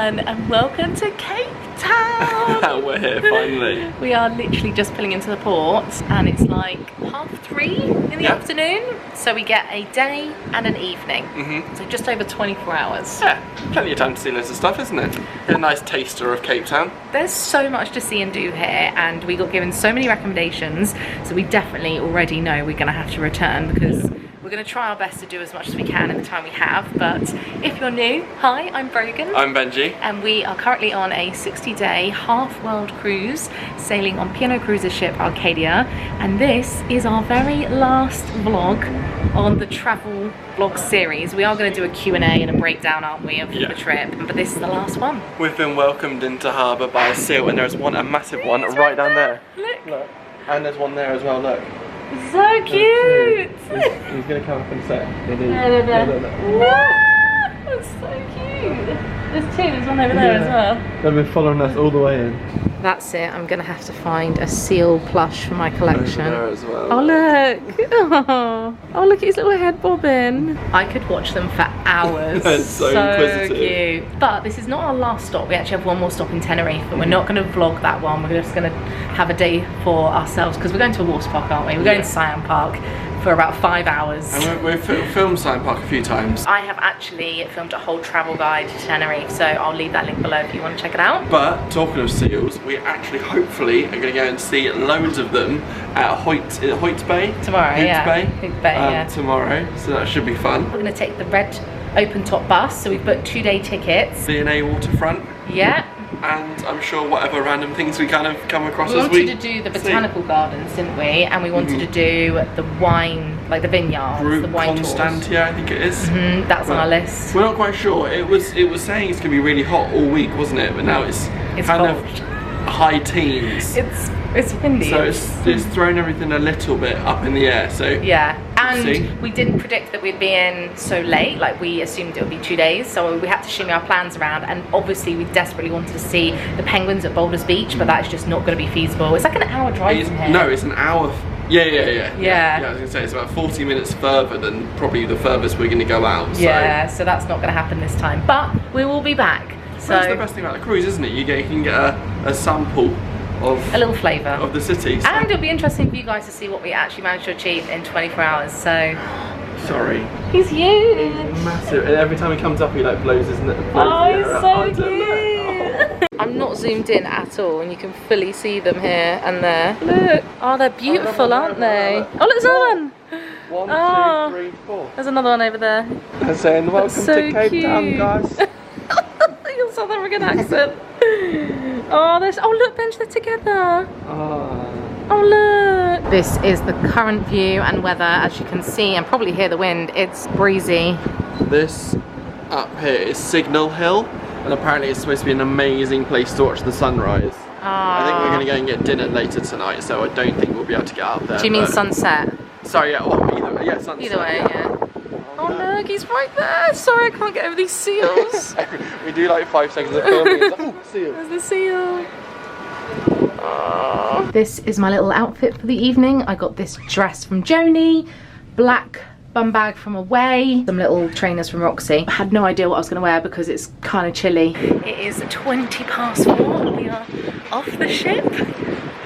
everyone, and welcome to Cape Town. We're here finally. We are literally just pulling into the port and it's like 3:30 in the afternoon, so we get a day and an evening. So just over 24 hours. Yeah, plenty of time to see loads of stuff, isn't it? A nice taster of Cape Town. There's so much to see and do here, and we got given so many recommendations, so we definitely already know we're going to have to return because we're going to try our best to do as much as we can in the time we have. But if you're new, hi, I'm Brogan. I'm Benji. And we are currently on a 60-day half-world cruise sailing on P&A Cruises ship Arcadia, and this is our very last vlog on the travel vlog series. We are going to do a Q&A and a breakdown, aren't we, of the trip, but this is the last one. We've been welcomed into harbour by a seal, and there's one, a massive one, right down there. Look. And there's one there as well, look. So cute! He's going to come up and say, That's so cute. There's one over there as well. They've been following us all the way in. That's it, I'm going to have to find a seal plush for my collection. Over there as well. Oh look! Oh look at his little head bobbing. I could watch them for hours. That's so inquisitive. Cute. But this is not our last stop. We actually have one more stop in Tenerife, but we're not going to vlog that one. We're just going to have a day for ourselves because we're going to a water park, aren't we? We're going to Siam Park for about 5 hours. And we've filmed Siam Park a few times. I have actually filmed a whole travel guide to Tenerife, so I'll leave that link below if you want to check it out. But talking of seals, we actually hopefully are going to go and see loads of them at Hoot Bay? Tomorrow, Hoot Bay, tomorrow, so that should be fun. We're going to take the red open top bus, so we've booked 2-day tickets. V&A Waterfront. Yeah. And I'm sure whatever random things we kind of come across we as we wanted to do the botanical gardens, didn't we? And we wanted to do the wine, like the vineyards, the wine Constantia, I think it is. That's on our list. We're not quite sure. It was saying it's going to be really hot all week, wasn't it? But now it's kind cold. of high teens. It's windy. So it's thrown everything a little bit up in the air. So yeah. And we didn't predict that we'd be in so late, like we assumed it would be 2 days, so we had to shimmy our plans around, and obviously we desperately wanted to see the penguins at Boulders Beach, but that's just not going to be feasible. It's like an hour drive from here. No, it's an hour. Yeah, I was going to say, it's about 40 minutes further than probably the furthest we're going to go out. So. Yeah, so that's not going to happen this time, but we will be back. So that's the best thing about the cruise, isn't it? You can get a sample of a little flavour of the city, so. And it'll be interesting for you guys to see what we actually managed to achieve in 24 hours. So sorry, he's huge. He's massive, and every time he comes up he like blows, isn't it? Oh, he's so cute. I'm not zoomed in at all, and you can fully see them here and there. Look, oh, they're beautiful, aren't they? Oh, look, there's another one. 1, 2, 3, 4. There's another one over there. They're saying welcome to Cape Town, guys. Your South African accent. Oh, look, Benj, they're together. Oh, look. This is the current view and weather, as you can see and probably hear the wind. It's breezy. This up here is Signal Hill, and apparently it's supposed to be an amazing place to watch the sunrise. I think we're going to go and get dinner later tonight, so I don't think we'll be able to get out there. Do you mean sunset? Sorry, yeah, sunset. Either way, yeah. Oh look, he's right there. Sorry, I can't get over these seals. We do like 5 seconds of filming. Oh, seal. There's the seal. Oh. This is my little outfit for the evening. I got this dress from Joni, black bum bag from Away, some little trainers from Roxy. I had no idea what I was going to wear because it's kind of chilly. It is 20 past 4. We are off the ship.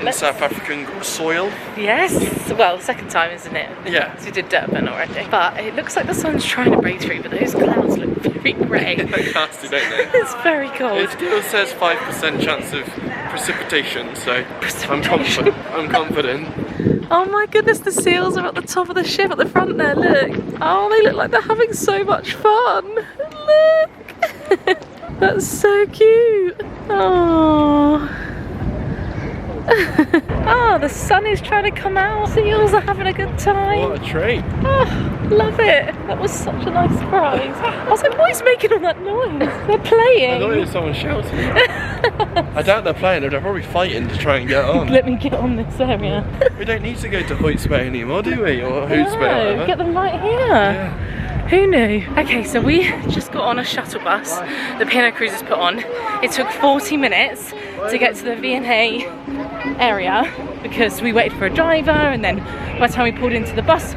In South African soil. Yes, well, second time, isn't it? Yeah. So we did Durban already. But it looks like the sun's trying to break through, but those clouds look very grey. They look nasty, don't they? It's very cold. It still says 5% chance of precipitation, so I'm confident. Oh my goodness, the seals are at the top of the ship at the front there, look. Oh, they look like they're having so much fun. Look. That's so cute. Oh. Oh, the sun is trying to come out. Seals are having a good time. What a treat. Oh, love it. That was such a nice surprise. I was like, what is making all that noise? They're playing. I thought it was someone shouting. I doubt they're playing, they're probably fighting to try and get on. Let me get on this area. We don't need to go to Hoot Bay anymore, do we? Or Hoot Bay, whatever. Get them right here. Yeah. Who knew? Okay, so we just got on a shuttle bus the P&A Cruises put on. It took 40 minutes to get to the V&A area because we waited for a driver, and then by the time we pulled into the bus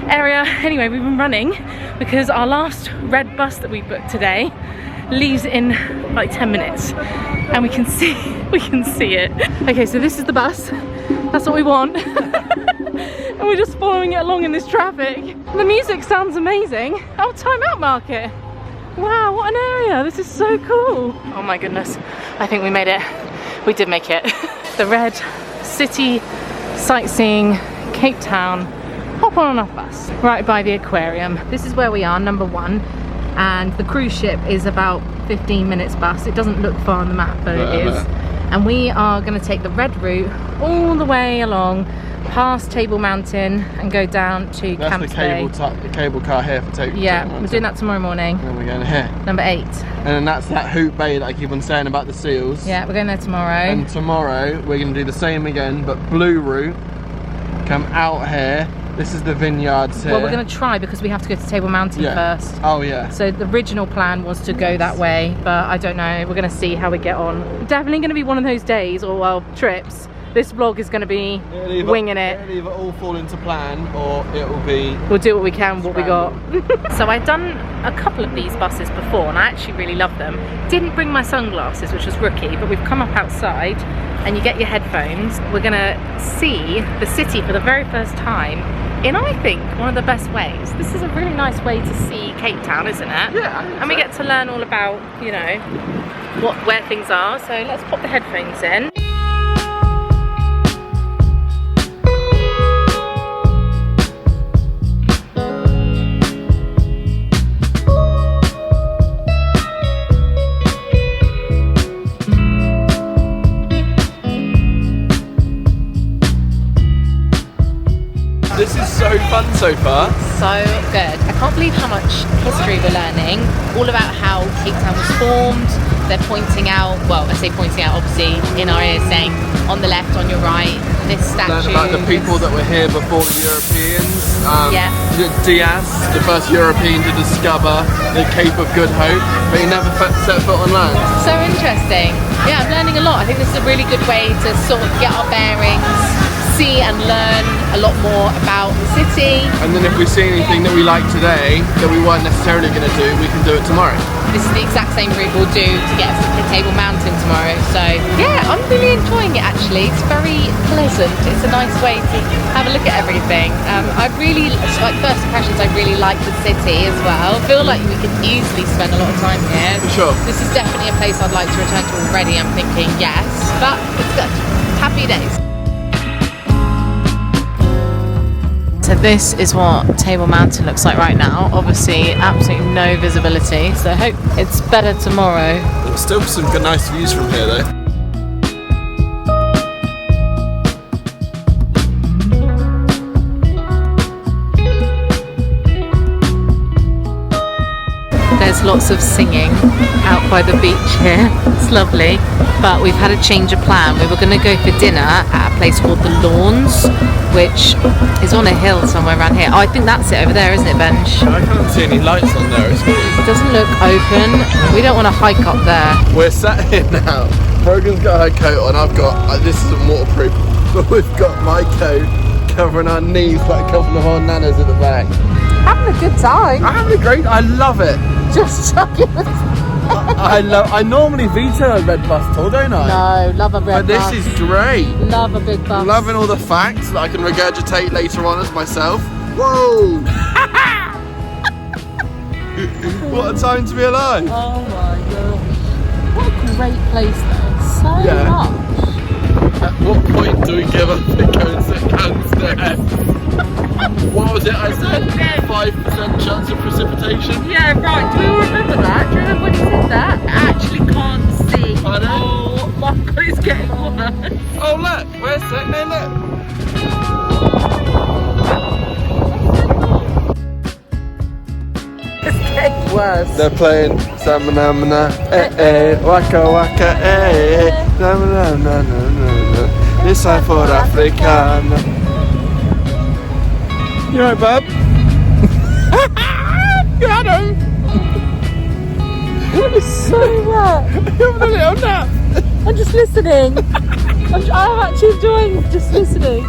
area, anyway, we've been running because our last red bus that we booked today leaves in like 10 minutes, and we can see it. Okay, so this is the bus. That's what we want. And we're just following it along in this traffic. The music sounds amazing. Oh, Time Out Market. Wow, what an area. This is so cool. Oh my goodness. I think we made it. We did make it. The red city sightseeing Cape Town. Hop on and off bus. Right by the aquarium. This is where we are, number 1. And the cruise ship is about 15 minutes bus. It doesn't look far on the map, but it is. And we are going to take the red route all the way along past Table Mountain and go down to Camps Bay. That's the cable car here for Table Mountain. Yeah, we're doing that tomorrow morning. And then we're going here. Number 8. And then that's that Hoot Bay that I keep on saying about the seals. Yeah, we're going there tomorrow. And tomorrow we're going to do the same again, but blue route. Come out here. This is the vineyards here. Well, we're going to try because we have to go to Table Mountain first. Oh yeah. So the original plan was to go that way, but I don't know. We're going to see how we get on. Definitely going to be one of those days, or well, trips. This vlog is going to be winging it. It'll either all fall into plan, or it will be... We'll do what we can, what we got. So I've done a couple of these buses before, and I actually really love them. Didn't bring my sunglasses, which was rookie, but we've come up outside, and you get your headphones. We're going to see the city for the very first time in, I think, one of the best ways. This is a really nice way to see Cape Town, isn't it? Yeah. And we get to learn all about, you know, where things are. So let's pop the headphones in. This is so fun so far. So good. I can't believe how much history we're learning. All about how Cape Town was formed. They're pointing out, well, I say pointing out, obviously, in our ears, saying on the left, on your right, this statue. Learn about the people that were here before the Europeans. Yeah. Diaz, the first European to discover the Cape of Good Hope, but he never set foot on land. So interesting. Yeah, I'm learning a lot. I think this is a really good way to sort of get our bearings, see and learn a lot more about the city. And then if we see anything that we like today that we weren't necessarily going to do, we can do it tomorrow. This is the exact same route we'll do to get to Table Mountain tomorrow. So yeah, I'm really enjoying it actually. It's very pleasant. It's a nice way to have a look at everything. I really, like first impressions, I really like the city as well. I feel like we could easily spend a lot of time here. For sure. This is definitely a place I'd like to return to already. I'm thinking yes, but it's good. Happy days. So this is what Table Mountain looks like right now. Obviously, absolutely no visibility, so I hope it's better tomorrow. There's still some good, nice views from here though. There's lots of singing out by the beach here. It's lovely, but we've had a change of plan. We were going to go for dinner at a place called The Lawns, which is on a hill somewhere around here. Oh, I think that's it over there, isn't it, Benj? I can't see any lights on there. It doesn't look open. We don't want to hike up there. We're sat here now. Brogan's got her coat on. I've got, this isn't waterproof, but we've got my coat covering our knees, but a couple of our nanas at the back. Having a good time. I'm having a great, I love it. Just chucking it. I normally veto a red bus tour, don't I? No, love a red bus. But this is great. Love a big bus. Loving all the facts that I can regurgitate later on as myself. Whoa! What a time to be alive. Oh my gosh. What a great place though. So much. At what point do we give up the downstairs? What was it I said? 5% chance of precipitation? Yeah, right. Do you remember that? Do you remember when you said that? I actually can't see. I know. Oh my god, it's getting worse. Oh look, where's that? No, look. It's getting worse. They're playing Samana, Waka Waka, Samana, this side for Africana. You alright, bub? Got him! It was so wet. You're having a little nap. I'm just listening. I'm actually enjoying just listening.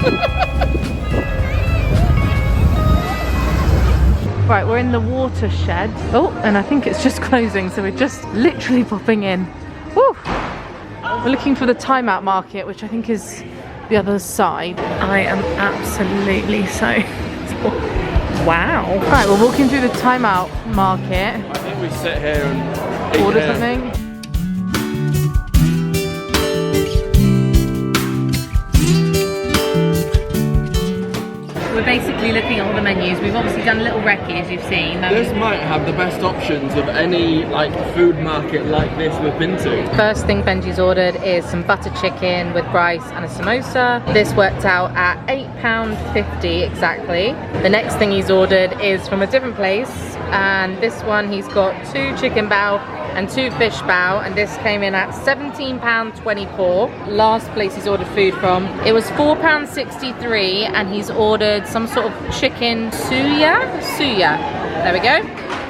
Right, we're in the watershed. Oh, and I think it's just closing, so we're just literally popping in. Woo! We're looking for the timeout market, which I think is the other side. I am absolutely so... Wow. Right, we're walking through the timeout market. I think we sit here and order something. We're basically looking at all the menus. We've obviously done a little recce, as you've seen. This might have the best options of any like food market like this we've been to. First thing Benji's ordered is some butter chicken with rice and a samosa. This worked out at £8.50 exactly. The next thing he's ordered is from a different place, and this one he's got 2 chicken bao and 2 fish bao, and this came in at £17.24. Last place he's ordered food from, it was £4.63, and he's ordered some sort of chicken suya. There we go.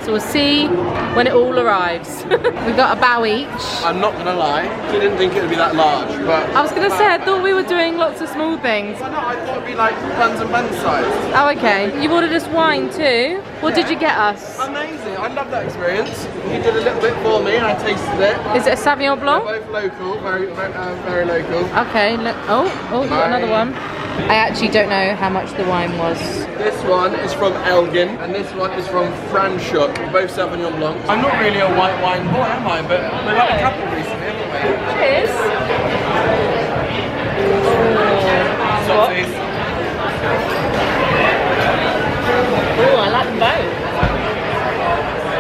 So we'll see when it all arrives. We've got a bao each. I'm not gonna lie, I didn't think it would be that large, but... I was gonna say, I thought we were doing lots of small things. I know, I thought it'd be like buns and buns size. Oh, okay. You've ordered us wine too. What did you get us? Amazing, I love that experience. You did a little bit for me and I tasted it. Is it a Sauvignon Blanc? They're both local, very local. Okay, oh, you got another one. I actually don't know how much the wine was. This one is from Elgin, and this one is from Franschhoek, both Sauvignon Blancs. I'm not really a white wine boy, am I? But we've had a couple recently, haven't we? Cheers. Saucies. Oh, I like them both.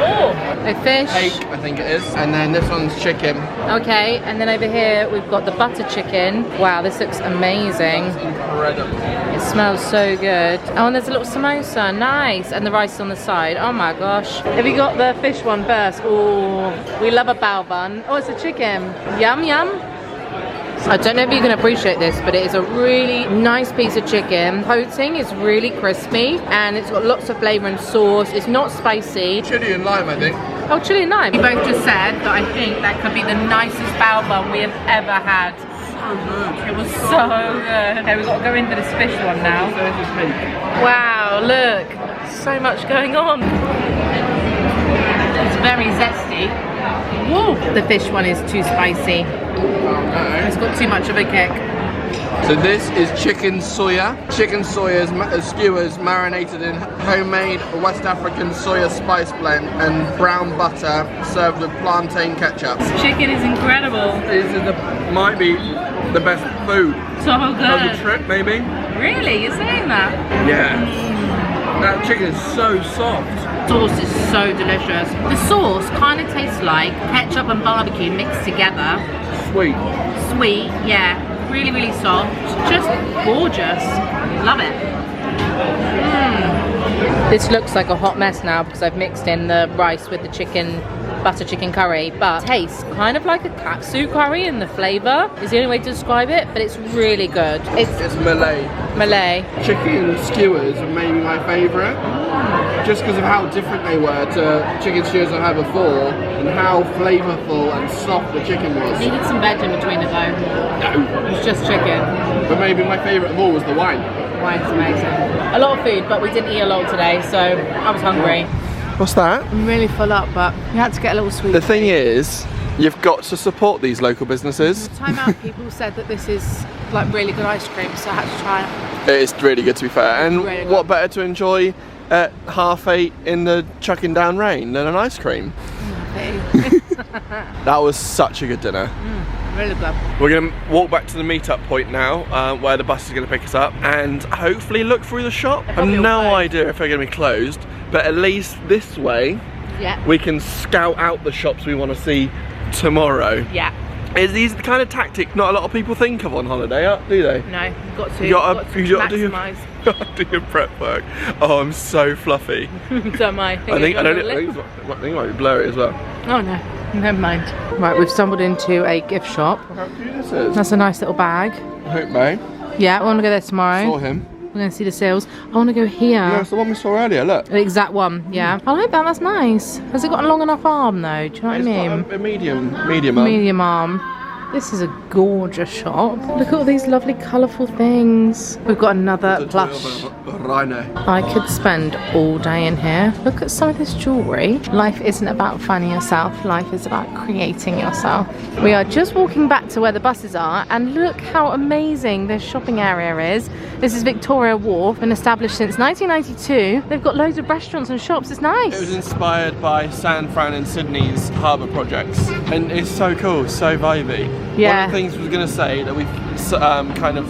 Oh, a fish. Cake, I think it is. And then this one's chicken. Okay, and then over here we've got the butter chicken. Wow, this looks amazing. Incredible. It smells so good. Oh, and there's a little samosa, nice. And the rice on the side, oh my gosh. Have you got the fish one first? Oh, we love a bao bun. Oh, it's a chicken. Yum, yum. I don't know if you can appreciate this, but it is a really nice piece of chicken. Coating is really crispy, and it's got lots of flavour and sauce. It's not spicy. Chili and lime, I think. Oh, chili and lime. We both just said that I think that could be the nicest bao bun we have ever had. So good. It was so good. Okay, we've got to go into this fish one now. Wow, look. So much going on. It's very zesty. Whoa. The fish one is too spicy. It's got too much of a kick. So this is chicken soya. Chicken soya is skewers marinated in homemade West African soya spice blend and brown butter, served with plantain ketchup. This chicken is incredible. This is might be the best food So of the good. trip, maybe. Really? You're saying that? Yeah. That chicken is so soft. Sauce is so delicious. The sauce kind of tastes like ketchup and barbecue mixed together. Sweet. Sweet, yeah. Really, really soft. Just gorgeous. Love it. This looks like a hot mess now because I've mixed in the rice with the chicken, butter chicken curry, but tastes kind of like a katsu curry in the flavour is the only way to describe it, but it's really good. It's Malay. Malay. Chicken skewers are maybe my favourite, just because of how different they were to chicken skewers I had before, and how flavourful and soft the chicken was. Needed some veg in between it though. No. It's just chicken. But maybe my favourite of all was the wine. Wine's amazing. A lot of food, but we didn't eat a lot today, so I was hungry. What's that? I'm really full up, but you had to get a little sweet. The thing is, you've got to support these local businesses. Time Out people said that this is like really good ice cream, so I had to try it. It is really good, to be fair. And Really good. what better to enjoy at 8:30 in the chucking down rain than an ice cream? That was such a good dinner. Really good. We're going to walk back to the meetup point now, where the bus is going to pick us up, and hopefully look through the shop. I have probably no will idea if they're going to be closed, but at least this way Yeah. we can scout out the shops we want to see tomorrow. Yeah. Is these the kind of tactic not a lot of people think of on holiday, do they? No, you've got to. You gotta do your, maximise. do your prep work. Oh, I'm so fluffy. Don't mind. I think it might be blurry as well. Oh no, never mind. Right, we've stumbled into a gift shop. How cute this is. That's a nice little bag. Hoot, mate. Yeah, we want to go there tomorrow. Saw him. We're going to see the sales. I want to go here. No, it's the one we saw earlier, look. The exact one, yeah. I like that, that's nice. Has it got a long enough arm though? Do you know what I mean? Got a medium arm. Medium arm. This is a gorgeous shop. Look at all these lovely colourful things. We've got another plush. Rhino. I could spend all day in here. Look at some of this jewellery. Life isn't about finding yourself. Life is about creating yourself. We are just walking back to where the buses are, and look how amazing this shopping area is. This is Victoria Wharf, been established since 1992. They've got loads of restaurants and shops. It's nice. It was inspired by San Fran and Sydney's harbour projects, and it's so cool, so vibey. Yeah. One of the things we were going to say that we've kind of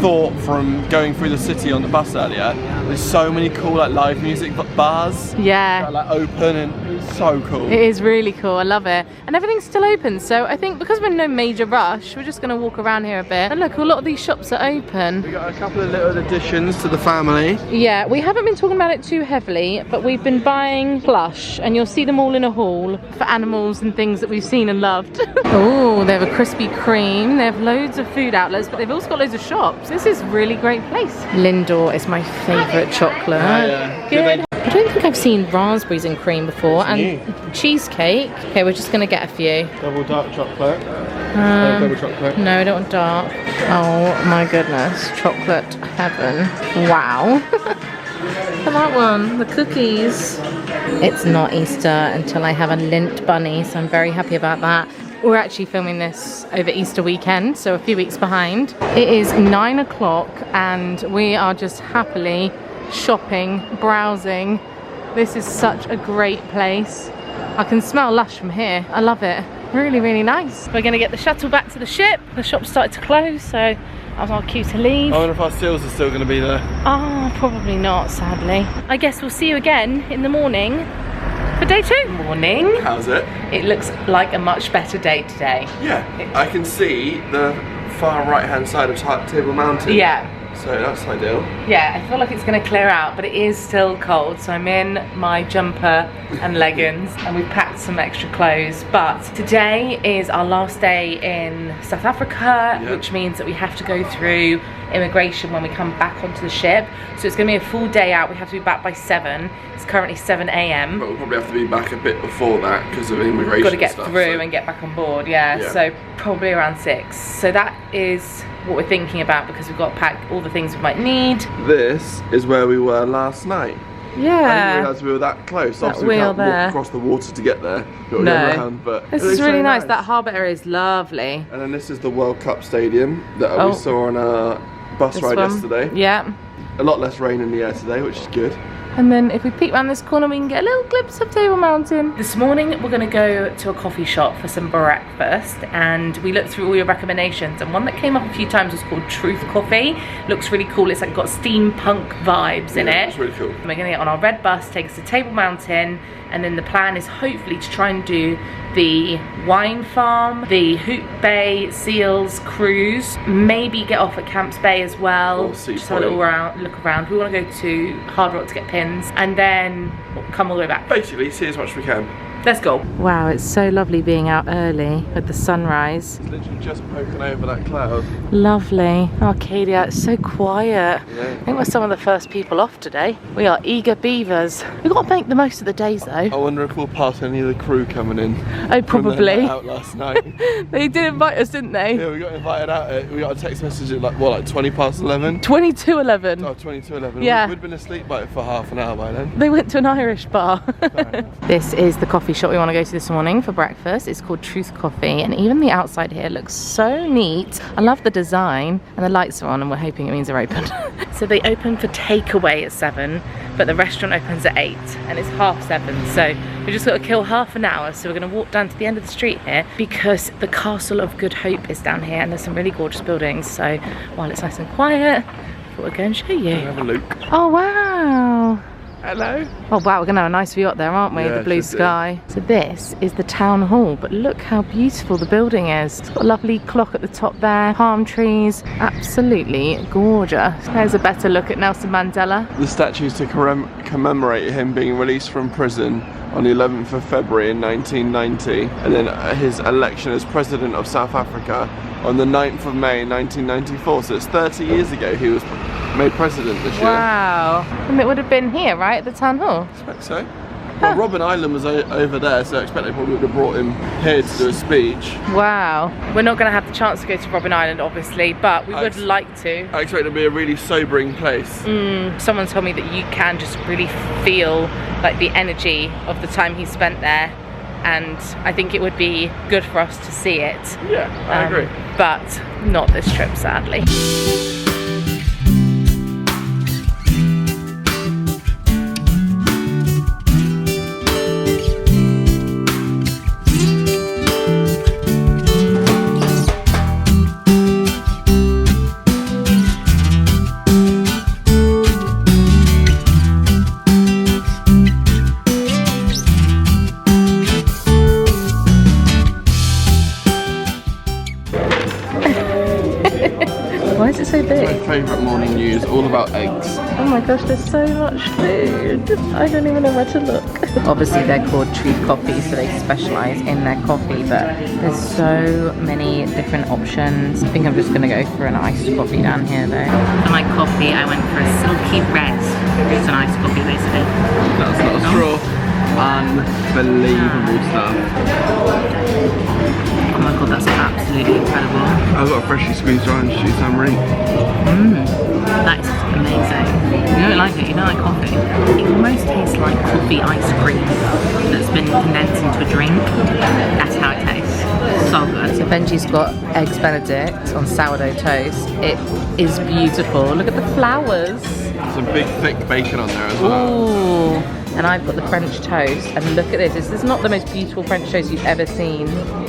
thought from going through the city on the bus earlier, there's so many cool like live music bars. Yeah. That are, like open, and it's so cool. It is really cool. I love it. And everything's still open, so I think because we're in no major rush, we're just going to walk around here a bit. And look, a lot of these shops are open. We got a couple of little additions to the family. Yeah, we haven't been talking about it too heavily, but we've been buying plush, and you'll see them all in a haul for animals and things that we've seen and loved. Oh, they have a Krispy Kreme. They have loads of food outlets, but they've also got loads of shops. This is a really great place. Lindor is my favourite chocolate. Yeah. Good. I don't think I've seen raspberries and cream before. It's and new. Cheesecake. Okay, we're just going to get a few. Double dark chocolate. Double chocolate. No, I don't want dark. Oh my goodness. Chocolate heaven. Wow. Look at that one. The cookies. It's not Easter until I have a Lindt bunny, so I'm very happy about that. We're actually filming this over Easter weekend, so a few weeks behind. It is 9 o'clock and we are just happily shopping, browsing. This is such a great place. I can smell lush from here. I love it. Really, really nice. We're gonna get the shuttle back to the ship. The shop started to close, so I was on queue to leave. I wonder if our seals are still gonna be there. Oh, probably not, sadly. I guess we'll see you again in the morning for day 2. Morning. How's it? It looks like a much better day today. Yeah, I can see the far right hand side of Table Mountain. Yeah. So that's ideal. Yeah, I feel like it's going to clear out, but it is still cold, so I'm in my jumper and leggings, and we've packed some extra clothes. But today is our last day in South Africa, which means that we have to go through immigration when we come back onto the ship. So it's going to be a full day out. We have to be back by 7. It's currently 7 AM. But we'll probably have to be back a bit before that because of immigration. We've got to get stuff, through and get back on board, yeah. So probably around 6. So that is what we're thinking about, because we've got to pack all the things we might need. This is where we were last night. Yeah. I didn't realise we were that close. Obviously we can't walk across the water to get there. Go around, but this is really nice. That harbour area is lovely. And then this is the World Cup Stadium that we saw on our bus ride yesterday. Yeah. A lot less rain in the air today, which is good. And then if we peek around this corner, we can get a little glimpse of Table Mountain. This morning, we're going to go to a coffee shop for some breakfast, and we looked through all your recommendations, and one that came up a few times was called Truth Coffee. Looks really cool. It's like got steampunk vibes in it. It's really cool. And we're going to get on our red bus, take us to Table Mountain, and then the plan is hopefully to try and do the wine farm, the Hoot Bay Seals cruise, maybe get off at Camps Bay as well, just have a little look around. We want to go to Hard Rock to get pins, and then come all the way back. Basically, see as much as we can. Let's go. Wow, it's so lovely being out early with the sunrise. It's literally just poking over that cloud. Lovely. Arcadia, it's so quiet. Yeah. I think we're some of the first people off today. We are eager beavers. We've got to make the most of the days though. I wonder if we'll pass any of the crew coming in. Oh, probably. Out last night. They did invite us, didn't they? Yeah, we got invited out. We got a text message at like, what, like 20 past 11? 22:11. Oh, 22:11. Yeah. We'd been asleep for half an hour by then. They went to an Irish bar. This is the coffee shop we want to go to this morning for breakfast. It's called Truth Coffee, and even the outside here looks so neat. I love the design, and the lights are on, and we're hoping it means they're open. So they open for takeaway at 7, but the restaurant opens at 8, and it's 7:30. So we just got to kill half an hour. So we're going to walk down to the end of the street here, because the Castle of Good Hope is down here, and there's some really gorgeous buildings. So while it's nice and quiet, I thought we'd go and show you. Have a look. Oh wow. Hello. Oh wow, we're gonna have a nice view up there, aren't we? Yeah, the blue sky. So this is the town hall, but look how beautiful the building is. It's got a lovely clock at the top there, palm trees, absolutely gorgeous. There's a better look at Nelson Mandela. The statues to commemorate him being released from prison on the 11th of February in 1990, and then his election as president of South Africa on the 9th of May 1994. So it's 30 years ago he was made president this year. Wow. And it would have been here, right, at the town hall? I expect so. Well, Robin Island was over there, so I expect they probably would have brought him here to do a speech. Wow. We're not going to have the chance to go to Robin Island, obviously, but we would like to. I expect it to be a really sobering place. Someone told me that you can just really feel like the energy of the time he spent there, and I think it would be good for us to see it. Yeah, I agree. But not this trip, sadly. Why is it so big? My favourite morning news, all about eggs. Oh my gosh, there's so much food. I don't even know where to look. Obviously they're called Truth Coffee, so they specialise in their coffee, but there's so many different options. I think I'm just going to go for an iced coffee down here though. For my coffee, I went for a silky red. Just an iced coffee basically. That's not a straw. Unbelievable stuff. Oh my god, that's absolutely incredible. I've got a freshly squeezed orange juice tamarind. That is amazing. You don't like it, you don't like coffee. It almost tastes like coffee ice cream that's been condensed into a drink. That's how it tastes. So good. So Benji's got eggs Benedict on sourdough toast. It is beautiful. Look at the flowers. Some big thick bacon on there as well. Ooh. And I've got the French toast, and look at this. This is not the most beautiful French toast you've ever seen,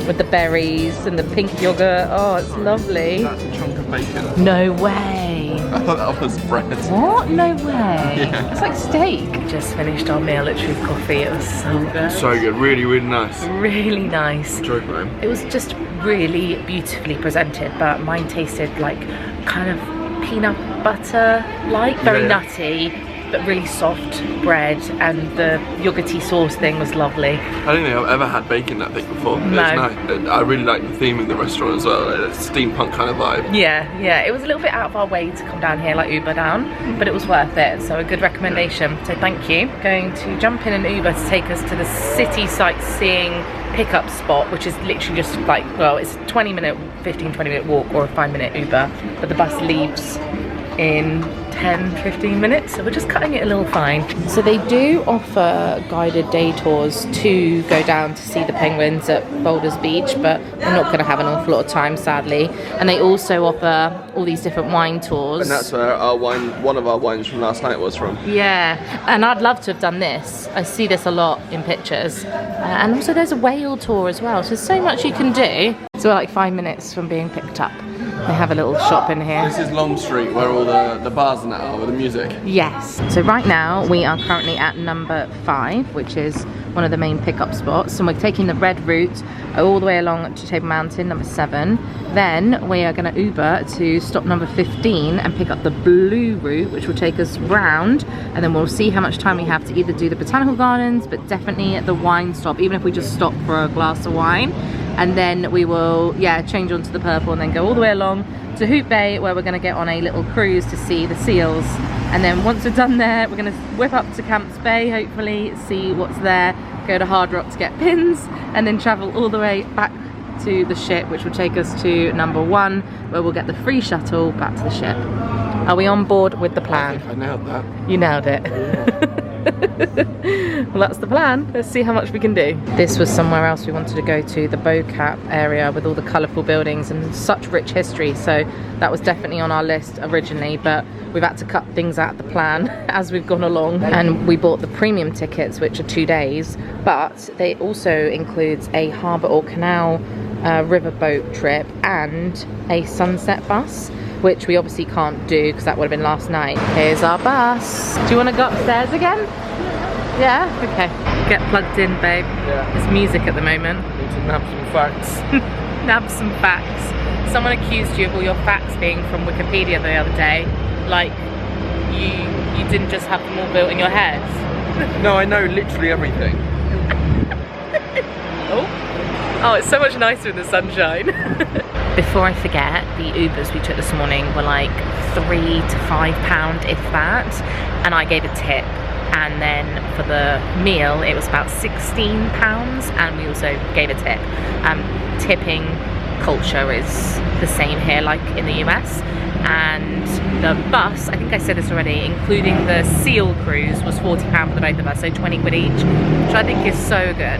with the berries and the pink yogurt. Oh, it's lovely. That's a chunk of bacon. No way. I thought that was bread. What? No way. Yeah. It's like steak. Just finished our meal at Truth Coffee. It was so good. So good, really, really nice. Really nice. Enjoyed mine. It was just really beautifully presented, but mine tasted like kind of peanut butter, like very nutty, but really soft bread, and the yogurty sauce thing was lovely. I don't think I've ever had bacon that thick before. No. It's nice. I really like the theme of the restaurant as well, like that steampunk kind of vibe. Yeah, it was a little bit out of our way to come down here, like Uber down, but it was worth it, so a good recommendation, so thank you. Going to jump in an Uber to take us to the city sightseeing pickup spot, which is literally just like, well, it's a 15-20 minute walk or a 5-minute Uber, but the bus leaves in 10-15 minutes, so we're just cutting it a little fine. So they do offer guided day tours to go down to see the penguins at Boulders Beach, but we're not going to have an awful lot of time, sadly. And they also offer all these different wine tours. And that's where our wine, one of our wines from last night was from. Yeah, and I'd love to have done this. I see this a lot in pictures. And also there's a whale tour as well, so there's so much you can do. So we're like 5 minutes from being picked up. They have a little shop in here. This is Long Street, where all the bars and that are with the music. Yes. So right now we are currently at number 5, which is one of the main pickup spots. And we're taking the red route all the way along to Table Mountain, number 7. Then we are going to Uber to stop number 15 and pick up the blue route, which will take us round. And then we'll see how much time we have to either do the botanical gardens, but definitely the wine stop, even if we just stop for a glass of wine. And then we will, change onto the purple and then go all the way along to Hoot Bay, where we're going to get on a little cruise to see the seals. And then once we're done there, we're going to whip up to Camps Bay, hopefully, see what's there, go to Hard Rock to get pins, and then travel all the way back to the ship, which will take us to number 1, where we'll get the free shuttle back to the ship. Are we on board with the plan? I nailed that. You nailed it. Well, that's the plan. Let's see how much we can do. This was somewhere else we wanted to go to, the Bocap area with all the colourful buildings and such rich history, so that was definitely on our list originally, but we've had to cut things out of the plan as we've gone along. And we bought the premium tickets, which are 2 days, but they also includes a harbour or canal riverboat trip and a sunset bus, which we obviously can't do because that would have been last night. Here's our bus. Do you want to go upstairs again? Yeah? Okay. Get plugged in, babe. Yeah. There's music at the moment. Need to nab some facts. Nab some facts. Someone accused you of all your facts being from Wikipedia the other day. Like, you didn't just have them all built in your head. No, I know literally everything. Oh, it's so much nicer in the sunshine. Before I forget, the Ubers we took this morning were like £3 to £5, if that, and I gave a tip. and then for the meal it was about £16, and we also gave a tip. Tipping culture is the same here like in the US, and the bus, I think I said this already, including the seal cruise, was £40 for the both of us, so 20 quid each, which I think is so good.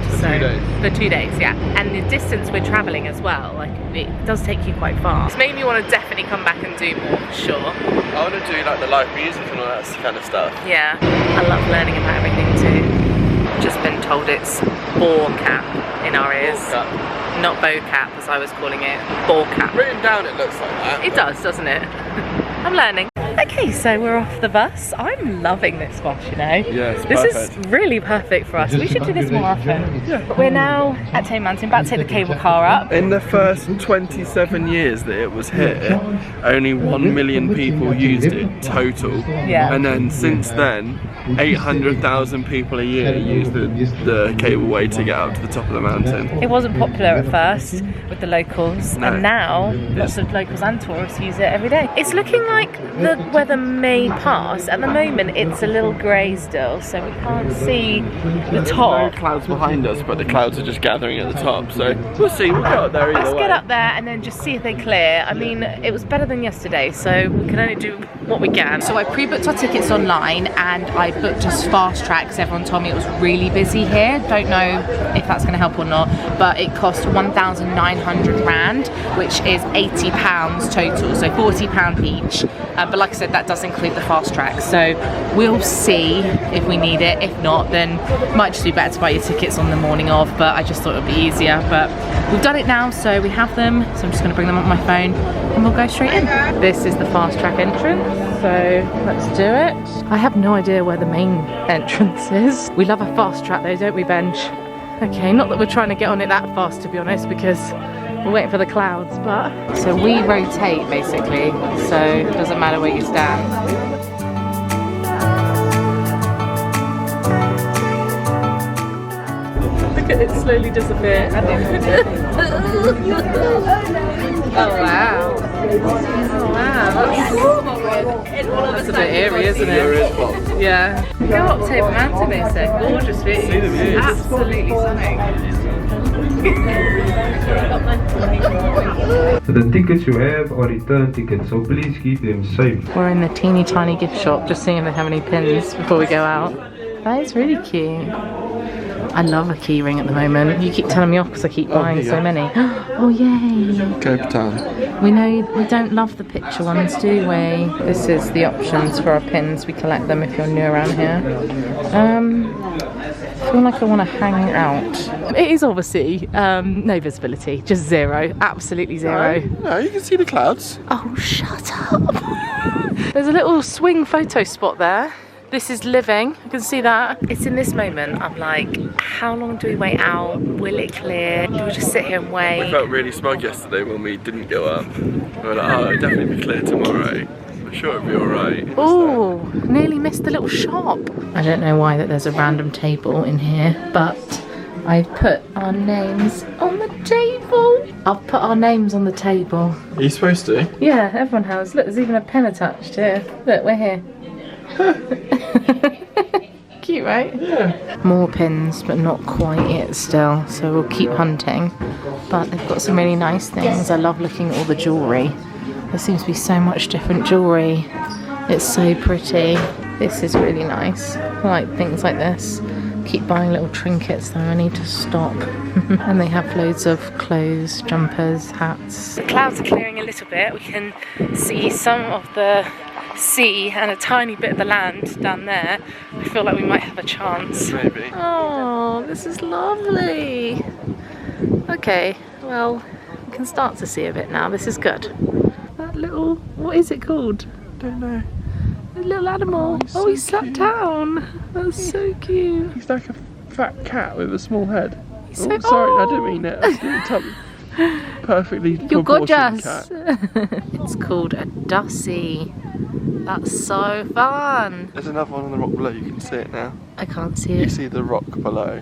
For 2 days, yeah. And the distance we're travelling as well, like it does take you quite far. It's made me want to definitely come back and do more, for sure. I want to do like the live music and all that kind of stuff. Yeah, I love learning about everything too. Just been told it's boar cap in our ears. Not bow cap as I was calling it, boar cap. Written down it looks like that. It does, doesn't it? I'm learning. Okay, so we're off the bus. I'm loving this bus, you know. Yes, this is really perfect for us. We should do this more often. Yeah. We're now at Tame Mountain, about to take the cable car up. In the first 27 years that it was here, only 1 million people used it total. Yeah. And then since then, 800,000 people a year use the cableway to get up to the top of the mountain. It wasn't popular at first with the locals, and now lots of locals and tourists use it every day. It's looking like the weather may pass. At the moment it's a little grey still, so we can't see the top. There are clouds behind us, but the clouds are just gathering at the top, so we'll see. We'll get up there either way. Let's get up there and then just see if they clear. I mean, it was better than yesterday, so we can only do what we can. So I pre-booked our tickets online, and I booked as fast track because everyone told me it was really busy here. Don't know if that's going to help or not, but it cost 1,900 rand, which is £80 total, so £40 each. But like I said, that does include the fast track, so we'll see if we need it. If not, then it might just be better to buy your tickets on the morning of, but I just thought it would be easier. But we've done it now, so we have them, so I'm just going to bring them on my phone and we'll go straight in. This is the fast track entrance, so let's do it. I have no idea where the main entrance is. We love a fast track though, don't we, Benj? Okay, not that we're trying to get on it that fast, to be honest, because we're waiting for the clouds, but... So we rotate, basically, so it doesn't matter where you stand. Look at it slowly disappear. Oh wow. Oh wow. That's a bit eerie, isn't it? Yeah. Go up Table Mountain, they said. Gorgeous view. See the views. Absolutely stunning. The tickets you have are return tickets, so please keep them safe. We're in the teeny tiny gift shop, just seeing if they have any pins before we go out. That is really cute. I love a key ring at the moment. You keep telling me off because I keep buying so many. Oh yay! Cape Town. We know we don't love the picture ones, do we? This is the options for our pins. We collect them if you're new around here. I feel like I want to hang out. It is obviously no visibility, just zero, absolutely zero. No, you can see the clouds. Oh, shut up! There's a little swing photo spot there. This is living, you can see that. It's in this moment, I'm like, how long do we wait out? Will it clear? Do we just sit here and wait? We felt really smug yesterday when we didn't go up. We were like, oh, it'll definitely be clear tomorrow. I'm sure it'll be alright. Oh, nearly missed the little shop. I don't know why that there's a random table in here, but I've put our names on the table. I've put our names on the table. Are you supposed to? Yeah, everyone has. Look, there's even a pen attached here. Look, we're here. Cute, right? Yeah. More pins, but not quite yet still, so we'll keep hunting. But they've got some really nice things. I love looking at all the jewellery. There seems to be so much different jewellery. It's so pretty. This is really nice. I like things like this. Keep buying little trinkets though, I need to stop. And they have loads of clothes, jumpers, hats. The clouds are clearing a little bit. We can see some of the sea and a tiny bit of the land down there. I feel like we might have a chance. Maybe. Oh, this is lovely. Okay, well, we can start to see a bit now. This is good. That little, what is it called? Don't know. A little animal. Oh, he's so sat cute. down. That's so cute. He's like a fat cat with a small head. He's so, sorry, I didn't mean it. Perfectly You're proportioned gorgeous. cat. It's called a Dussie. That's so fun. There's another one on the rock below, you can see it now. I can't see You it. see the rock below.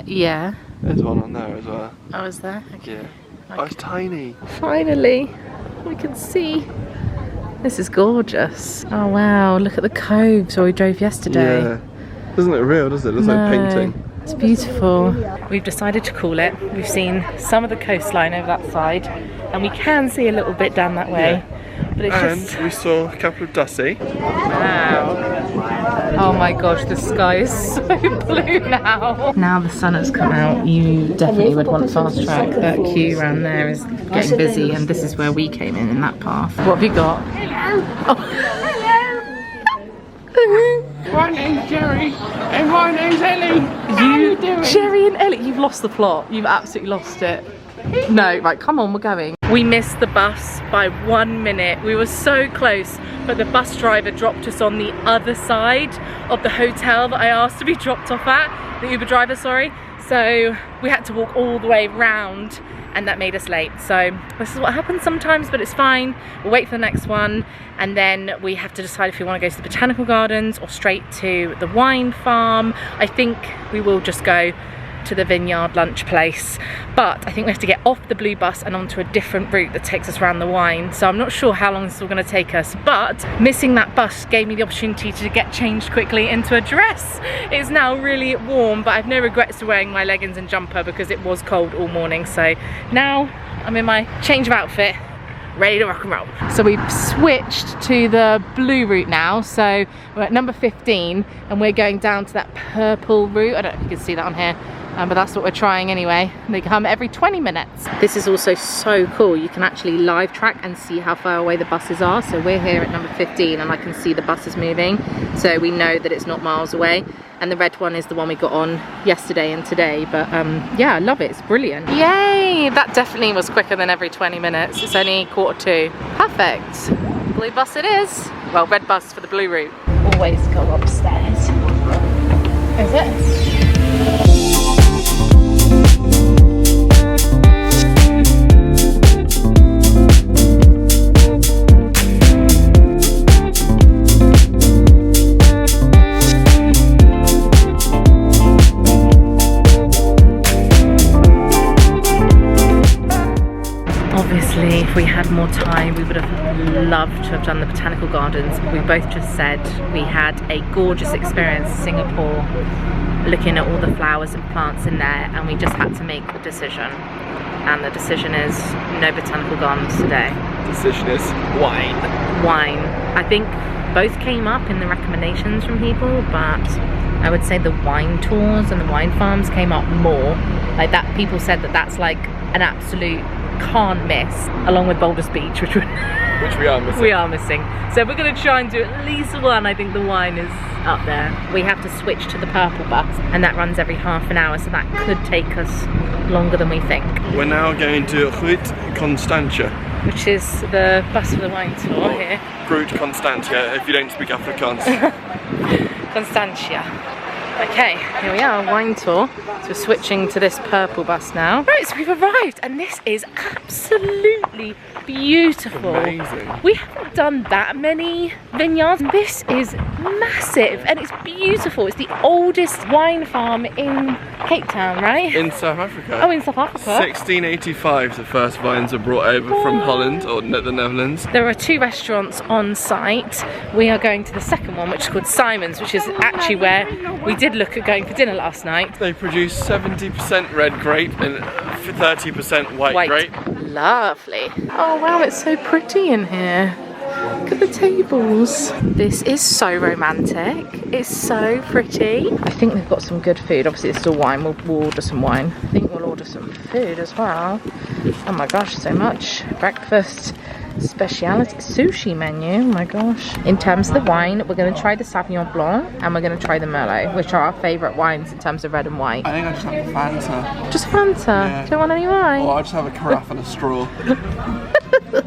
Yeah. There's one on there as well. Oh, is there? Okay. Yeah. Oh, it's tiny. Finally, we can see. This is gorgeous. Oh wow, look at the coves where we drove yesterday. Yeah. Doesn't look real, does it? It looks like painting. It's beautiful. We've decided to call it. We've seen some of the coastline over that side, and we can see a little bit down that way. Yeah. But it's we saw a couple of Dussie. Wow. Oh my gosh, the sky is so blue now. Now the sun has come out, you definitely would want fast track. That queue around there is getting busy, and this is where we came in that path. What have you got? Hello. Oh. My name's Jerry and my name's Ellie. How you doing? Jerry and Ellie, you've lost the plot. You've absolutely lost it. No, right, come on, we're going. We missed the bus by 1 minute. We were so close, but the bus driver dropped us on the other side of the hotel that I asked to be dropped off at. The Uber driver, sorry. So we had to walk all the way round, and that made us late. So this is what happens sometimes, but it's fine. We'll wait for the next one, and then we have to decide if we want to go to the botanical gardens or straight to the wine farm. I think we will just go to the Vineyard lunch place, but I think we have to get off the blue bus and onto a different route that takes us around the wine. So I'm not sure how long this is all going to take us, but missing that bus gave me the opportunity to get changed quickly into a dress. It's now really warm, but I've no regrets to wearing my leggings and jumper because it was cold all morning. So now I'm in my change of outfit, ready to rock and roll. So we've switched to the blue route now. So we're at number 15 and we're going down to that purple route. I don't know if you can see that on here. But that's what we're trying anyway. They come every 20 minutes. This is also so cool. You can actually live track and see how far away the buses are. So we're here at number 15 and I can see the buses moving. So we know that it's not miles away. And the red one is the one we got on yesterday and today. But yeah, I love it. It's brilliant. Yay! That definitely was quicker than every 20 minutes. It's only 1:45. Perfect. Blue bus it is. Well, red bus for the blue route. Always go upstairs. Is it? Obviously, if we had more time, we would have loved to have done the botanical gardens. We both just said we had a gorgeous experience in Singapore, looking at all the flowers and plants in there, and we just had to make the decision. And the decision is no botanical gardens today. Decision is wine. Wine. I think both came up in the recommendations from people, but I would say the wine tours and the wine farms came up more. Like that, people said that that's like an absolute can't miss, along with Boulders Beach, which we are missing. We are missing. So we're going to try and do at least one. I think the wine is up there. We have to switch to the purple bus, and that runs every half an hour, so that could take us longer than we think. We're now going to Groot Constantia, which is the bus for the wine tour here. Groot Constantia, if you don't speak Afrikaans. Constantia. Okay, here we are, wine tour. So we're switching to this purple bus now. Right, so we've arrived, and this is absolutely beautiful. Amazing. We haven't done that many vineyards. This is massive, and it's beautiful. It's the oldest wine farm in Cape Town, right? In South Africa. Oh, in South Africa. 1685, the first vines were brought over from Holland, or the Netherlands. There are 2 restaurants on site. We are going to the second one, which is called Simon's, which is actually where we did look at going for dinner last night. They produce 70% red grape and 30% white grape. Lovely. Oh wow, it's so pretty in here. Look at the tables. This is so romantic. It's so pretty. I think they've got some good food. Obviously it's still wine. We'll order some wine. I think we'll order some food as well. Oh my gosh, so much. Breakfast. Speciality sushi menu, oh my gosh. In terms of the wine, we're going to try the Sauvignon Blanc and we're going to try the Merlot, which are our favourite wines in terms of red and white. I think I just have a Fanta. Just Fanta? Yeah. You don't want any wine? Or I just have a carafe and a straw.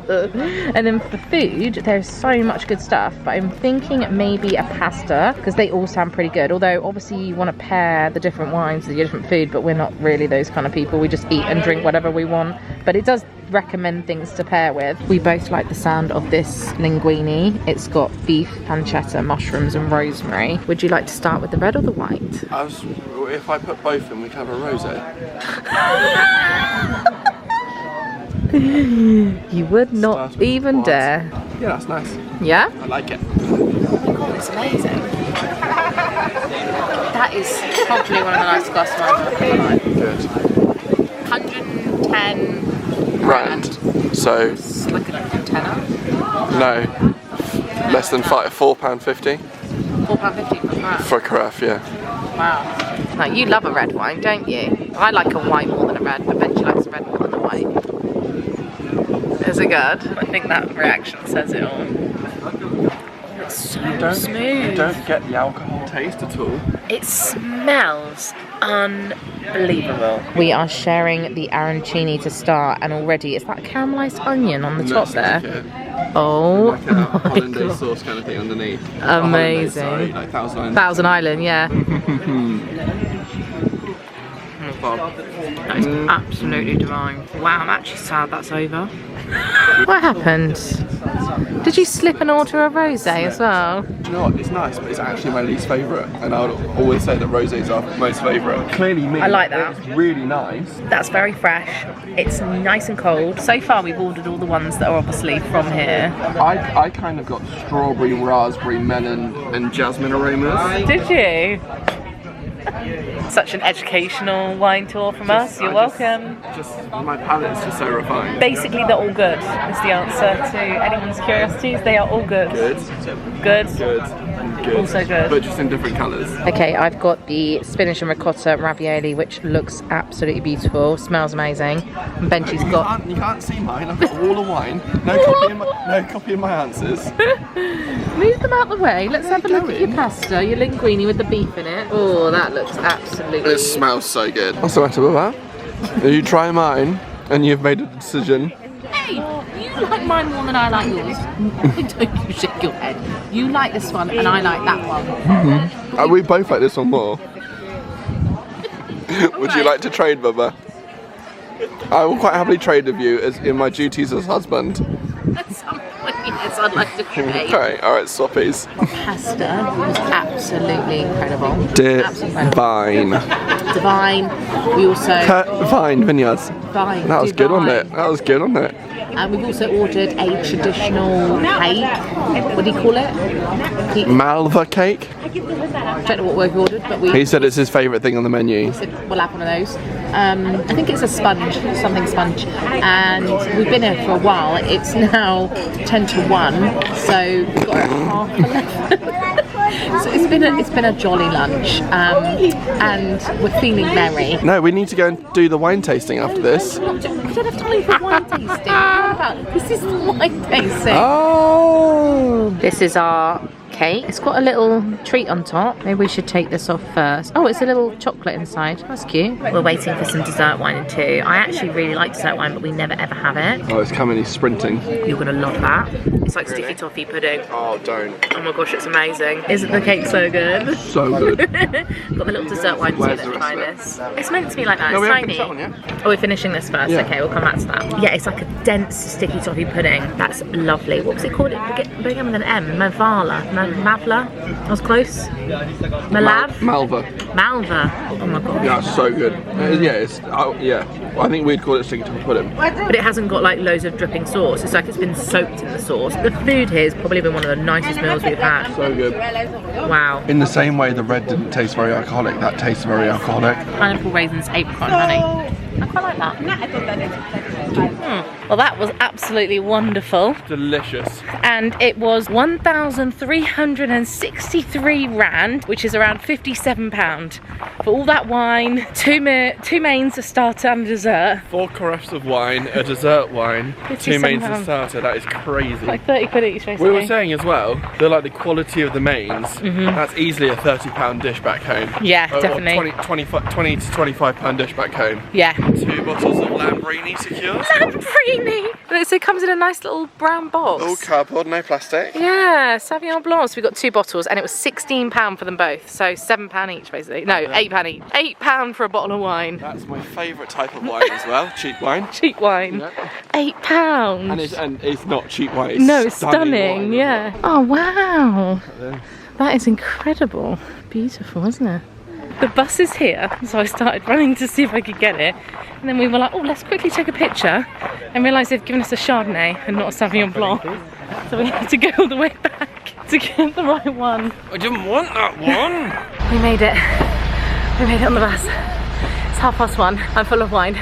And then for food, there's so much good stuff, but I'm thinking maybe a pasta, because they all sound pretty good. Although obviously you want to pair the different wines with the different food, but we're not really those kind of people. We just eat and drink whatever we want. But it does recommend things to pair with. We both like the sound of this linguine. It's got beef, pancetta, mushrooms and rosemary. Would you like to start with the red or the white? If I put both in, we can have a rosé. You would not even dare. Yeah, that's nice. Yeah? I like it. Oh, it's amazing. That is probably one of the nicest glasses of wine I've ever had. Good. 110 Rand. So It's like a tenner. no, less than £4.50 £4.50 for a carafe. Yeah. Wow. Now, you love a red wine, don't you? I like a white more than a red, but Benji likes a red more than a white. Is it good? I think that reaction says it all. It's so smooth. You don't get the alcohol taste at all. It smells unbelievable. We are sharing the arancini to start, and already it's that caramelised onion on the top there. Oh, like a hollandaise sauce kind of thing underneath. Amazing. Sorry, like Thousand Island. Thousand Island, yeah. That is absolutely divine. Wow, I'm actually sad that's over. What happened? Did you slip and order a rosé as well? Do you know what? It's nice, but it's actually my least favourite. And I would always say that rosés are most favourite. Clearly me. I like that. It's really nice. That's very fresh. It's nice and cold. So far we've ordered all the ones that are obviously from here. I kind of got strawberry, raspberry, melon and jasmine aromas. Did you? Such an educational wine tour from us. You're welcome. Just my palate is just so refined. Basically, they're all good. Is the answer to anyone's curiosities. They are all good. Good. Good. Good. And good. Also good. But just in different colours. Okay, I've got the spinach and ricotta ravioli, which looks absolutely beautiful. Smells amazing. And Benji's got. You can't see mine. I've got a wall of wine. No copy of my answers. Move them out the way. Let's have a look at your pasta, your linguine with the beef in it. Oh, that looks absolutely. It smells so good. What's the matter with that? You try mine and you've made a decision. Hey, you like mine more than I like yours. Don't you shake your head. You like this one and I like that one. We both like this one more. Would you like to trade, Bubba? I will quite happily trade with you as in my duties as husband. At some point, yes, I'd like to trade. Okay, alright, swappies. Pasta was absolutely incredible. Divine. Divine. We also. Vine, Vineyards. Divine. That was good on it. That was good on it. And we've also ordered a traditional cake. What do you call it? Malva cake. I don't know what we've ordered, but we. He said it's his favourite thing on the menu. We said we'll have one of those. I think it's a sponge, something sponge. And we've been here for a while. It's now 10 to 1, so we've got half 11. So it's been a jolly lunch, and we're feeling merry. No, we need to go and do the wine tasting after this. We don't have time for wine tasting. This is the wine tasting. Oh! This is our cake. It's got a little treat on top. Maybe we should take this off first. Oh, it's a little chocolate inside. That's cute. We're waiting for some dessert wine too. I actually really like dessert wine, but we never ever have it. Oh, it's coming, he's sprinting. You're gonna love that. It's like sticky toffee pudding. Oh, don't. Oh my gosh, it's amazing. Isn't the cake so good? So good. Got the little dessert wine too. Where's Let's the try rest this. It's meant to be like that. No, we It's haven't tiny. finished that one yet. Oh, we're finishing this first. Yeah. Okay, we'll come back to that. Yeah, it's like a dense sticky toffee pudding. That's lovely. What was it called? It began with an M. Mavala. Mavla. I was close. Malav? Malva. Malva. Oh my god. Yeah, it's so good. Yeah. I think we'd call it sticky toffee pudding. But it hasn't got like loads of dripping sauce. It's like it's been soaked in the sauce. The food here has probably been one of the nicest meals we've had. So good. Wow. In the same way the red didn't taste very alcoholic, that tastes very alcoholic. Pineapple, raisins, apricot and honey. I quite like that. Well, that was absolutely wonderful. Delicious. And it was 1,363 Rand, which is around £57 for all that wine, two mains, a starter and a dessert. 4 carafes of wine, a dessert wine, 2 mains and starter. That is crazy. Like 30 quid each, basically. We were saying as well, the quality of the mains, that's easily a £30 dish back home. Yeah, definitely. Or 20 to £25 dish back home. Yeah. 2 bottles of Lambrini secure. Lambrini! So it comes in a nice little brown box. All cardboard, no plastic. Yeah, Sauvignon Blanc. So we got 2 bottles and it was £16 for them both. So £7 each, basically. No, £8 each. £8 for a bottle of wine. That's my favourite type of wine as well, cheap wine. Cheap wine. Yeah. £8. And it's not cheap wine. No, it's stunning. Wine, yeah. Oh wow, that is incredible. Beautiful, isn't it? The bus is here, so I started running to see if I could get it. And then we were like, oh, let's quickly take a picture. And realised they've given us a Chardonnay and not a Sauvignon Blanc. So we had to go all the way back to get the right one. I didn't want that one. We made it. We made it on the bus. It's 1:30. I'm full of wine.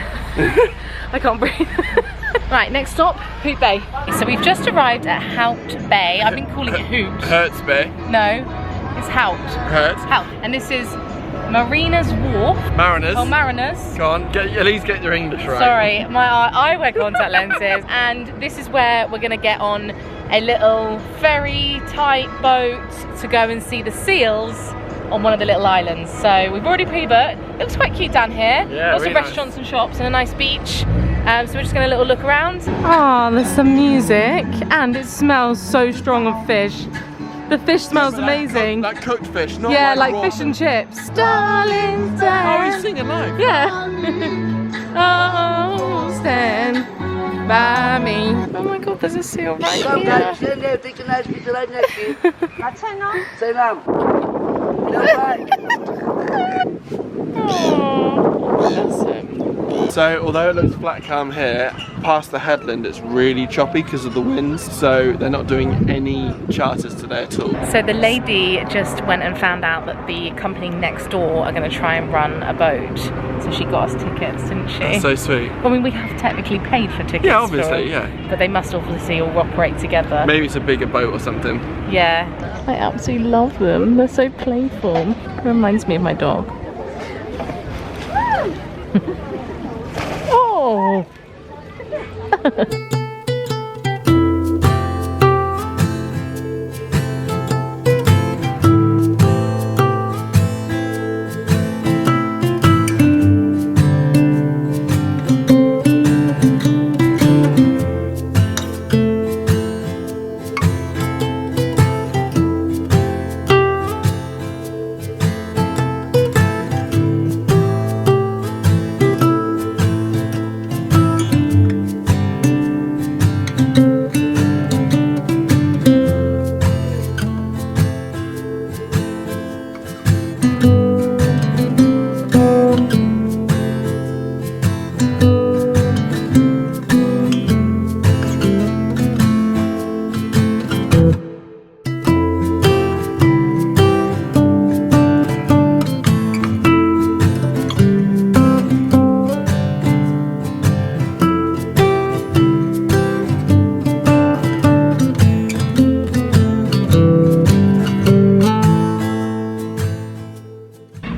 I can't breathe. Right, next stop, Hoot Bay. So we've just arrived at Hoot Bay. I've been calling it Hoot. Hurts Bay. No, it's Hout. Hurt. Hout. And this is Marina's Wharf. Mariners. Oh, Mariners. Go on, at least get your English right. Sorry, I wear contact lenses. And this is where we're gonna get on a little ferry type boat to go and see the seals on one of the little islands. So we've already pre-booked. It looks quite cute down here. Yeah, lots really of restaurants and shops and a nice beach. So we're just going to little look around. Oh, there's some music and it smells so strong of fish. The fish smells amazing. Like cooked fish, not yeah, like fish and chips. Darling, stand. Oh, he's singing live. Yeah. Oh, stand by me. Oh my God, there's a seal right here. Oh, that's him. So although it looks flat calm here, past the headland it's really choppy because of the winds, so they're not doing any charters today at all. So the lady just went and found out that the company next door are going to try and run a boat, so she got us tickets, didn't she? That's so sweet. I mean, we have technically paid for tickets. Yeah, obviously, yeah. But they must obviously all operate together. Maybe it's a bigger boat or something. Yeah. I absolutely love them. They're so playful. It reminds me of my dog. Oh!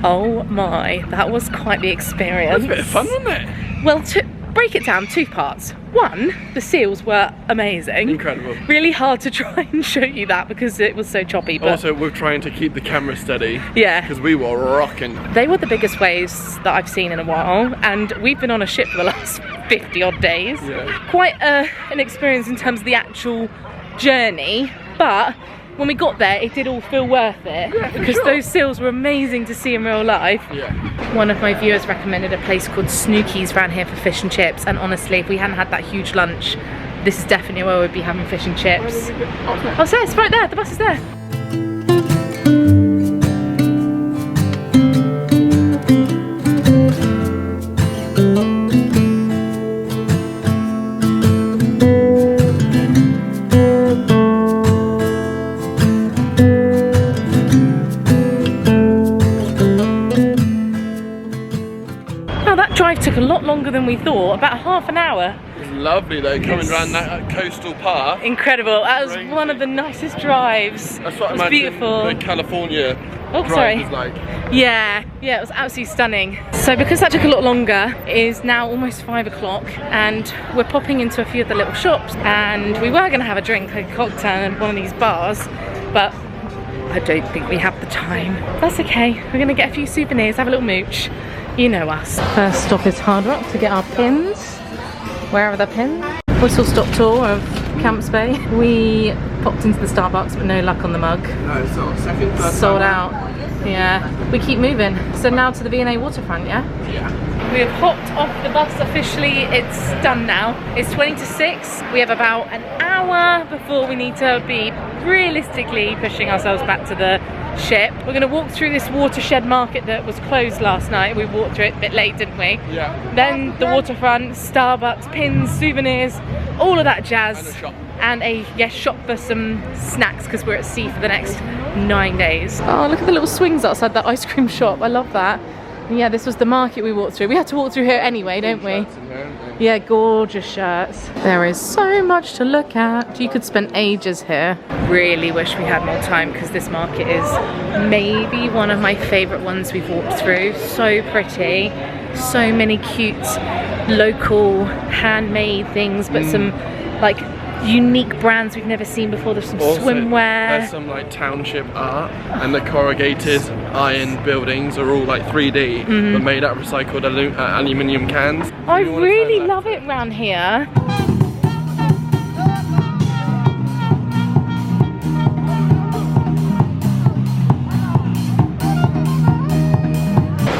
Oh my, that was quite the experience. That was a bit of fun, wasn't it? Well, to break it down, 2 parts. One, the seals were amazing. Incredible. Really hard to try and show you that because it was so choppy. But also, we're trying to keep the camera steady. Yeah. Because we were rocking. They were the biggest waves that I've seen in a while, and we've been on a ship for the last 50 odd days. Yeah. Quite an experience in terms of the actual journey, but when we got there, it did all feel worth it. Yeah, because sure. Those seals were amazing to see in real life. Yeah. One of my viewers recommended a place called Snooki's around here for fish and chips, and honestly, if we hadn't had that huge lunch, this is definitely where we'd be having fish and chips. Oh, so it's right there, the bus is there. Took a lot longer than we thought, about half an hour. It was lovely though, coming around that coastal path. Incredible, that was one of the nicest drives. That's what it was I imagine beautiful. the California drive was like. Yeah, it was absolutely stunning. So because that took a lot longer, it is now almost 5 o'clock and we're popping into a few of the little shops, and we were going to have a drink, like a cocktail in one of these bars, but I don't think we have the time. That's okay, we're going to get a few souvenirs, have a little mooch. You know us. First stop is Hard Rock to get our pins. Where are the pins? Whistle stop tour of Camps Bay. We popped into the Starbucks, but no luck on the mug. No, it's not. Second, third sold time. out. Yeah, we keep moving. So now to the V&A Waterfront, yeah? Yeah. We have hopped off the bus officially. It's done now. It's 20 to 6. We have about an hour before we need to be realistically pushing ourselves back to the ship. We're going to walk through this watershed market that was closed last night. We walked through it a bit late, didn't we? Yeah. Then the waterfront, Starbucks, pins, souvenirs, all of that jazz. And a shop. and a shop for some snacks because we're at sea for the next 9 days. Oh, look at the little swings outside that ice cream shop. I love that. And yeah, this was the market we walked through. We had to walk through here anyway, don't we? Yeah, gorgeous shirts. There is so much to look at. You could spend ages here. Really wish we had more time because this market is maybe one of my favourite ones we've walked through. So pretty. So many cute local handmade things, but some like unique brands we've never seen before. There's some swimwear. There's some like township art, and the corrugated iron buildings are all like 3D, but made out of recycled aluminium cans. I really love it around here.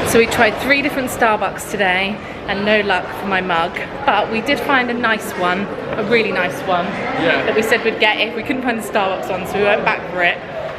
So we tried 3 different Starbucks today and no luck for my mug, but we did find a nice one, a really nice one, that we said we'd get if we couldn't find the Starbucks one, so we went back for it.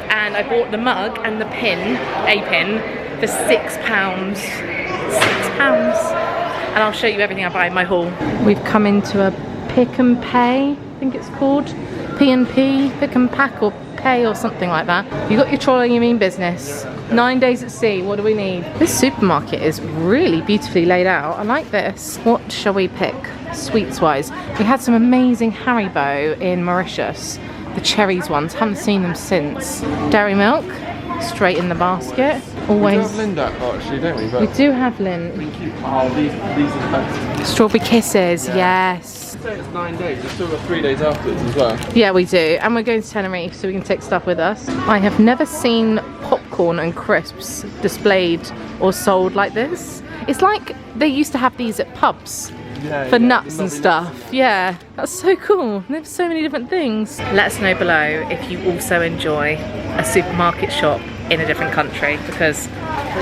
And I bought the mug and the pin, a pin, for £6. £6. And I'll show you everything I buy in my haul. We've come into a pick and pay, I think it's called. P&P, pick and pack or pay or something like that. You got your trolley, you mean business. 9 days at sea, what do we need? This supermarket is really beautifully laid out. I like this. What shall we pick, sweets wise? We had some amazing Haribo in Mauritius. The cherries ones, haven't seen them since. Dairy milk, straight in the basket. Always. We do have Lindt actually, don't we? But we do have Lindt. Oh, these are the best. Strawberry kisses, yes. It's 9 days, we've still got 3 days afterwards as well. Yeah, we do. And we're going to Tenerife, so we can take stuff with us. I have never seen popcorn and crisps displayed or sold like this. It's like they used to have these at pubs. For nuts and stuff. Yeah, that's so cool. There's so many different things. Let us know below if you also enjoy a supermarket shop in a different country, because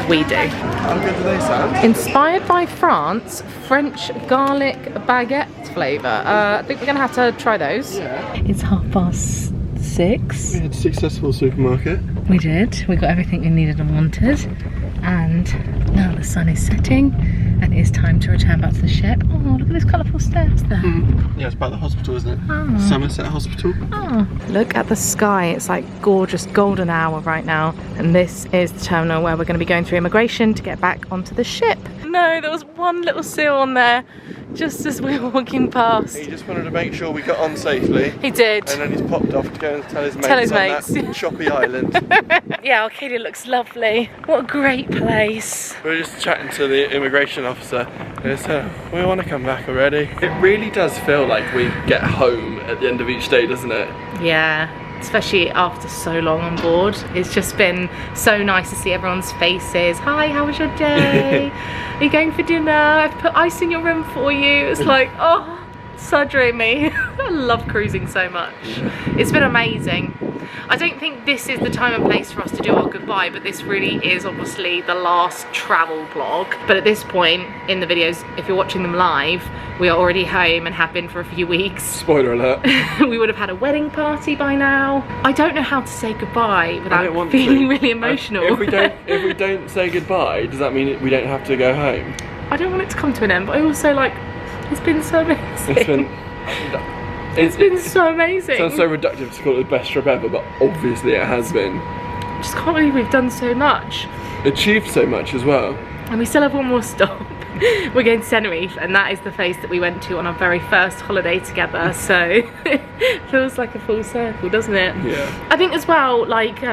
we do. How good do they sound? Inspired by France, French garlic baguette flavour. I think we're gonna have to try those. Yeah. It's 6:30. We had a successful supermarket. We did. We got everything we needed and wanted. And now the sun is setting and it is time to return back to the ship. Oh, look at those colourful stairs there. Yeah, it's by the hospital, isn't it? Oh. Somerset Hospital. Oh, look at the sky. It's like gorgeous golden hour right now. And this is the terminal where we're going to be going through immigration to get back onto the ship. No, there was one little seal on there just as we were walking past. He just wanted to make sure we got on safely. He did. And then he's popped off to go and tell his mates on that choppy island. Yeah, Arcadia looks lovely. What a great place. We were just chatting to the immigration officer and he said, we want to come back already. It really does feel like we get home at the end of each day, doesn't it? Yeah. Especially after so long on board. It's just been so nice to see everyone's faces. Hi, how was your day? Are you going for dinner? I've put ice in your room for you. It's like, oh, so dreamy. I love cruising so much. It's been amazing. I don't think this is the time and place for us to do our goodbye, but this really is obviously the last travel vlog. But at this point in the videos, if you're watching them live, we are already home and have been for a few weeks. Spoiler alert. We would have had a wedding party by now. I don't know how to say goodbye without feeling really emotional. If we don't say goodbye, does that mean we don't have to go home? I don't want it to come to an end, but I also like, it's been so amazing. It's been so amazing. It sounds so reductive to call it the best trip ever, but obviously it has been. I just can't believe we've done so much. Achieved so much as well. And we still have one more stop. We're going to Tenerife, and that is the place that we went to on our very first holiday together, so it feels like a full circle, doesn't it? Yeah. I think as well, like,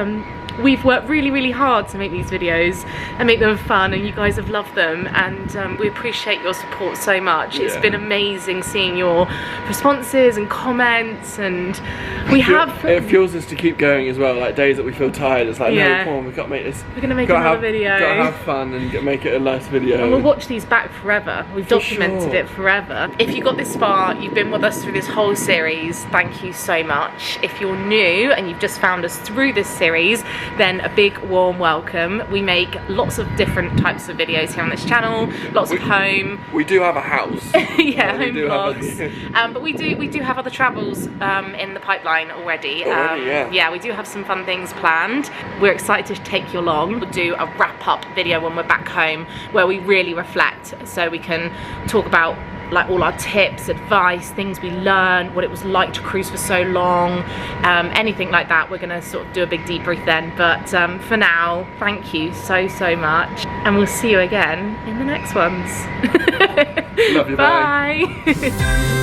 we've worked really, really hard to make these videos and make them fun, and you guys have loved them, and we appreciate your support so much. Yeah. It's been amazing seeing your responses and comments, and it fuels us to keep going as well. Like days that we feel tired, it's like, no, come on, we've got to make this. We're gonna make another video. Gotta have fun and make it a nice video. And we'll watch these back forever. We've documented it forever. If you got this far, you've been with us through this whole series, thank you so much. If you're new and you've just found us through this series, then a big warm welcome. We make lots of different types of videos here on this channel, lots of home. We do have a house. Yeah, home vlogs. But we do have other travels in the pipeline already. Yeah, we do have some fun things planned. We're excited to take you along. We'll do a wrap-up video when we're back home where we really reflect, so we can talk about like all our tips, advice, things we learned, what it was like to cruise for so long, anything like that. We're gonna sort of do a big debrief then, but for now, thank you so much, and we'll see you again in the next ones. Love you, bye.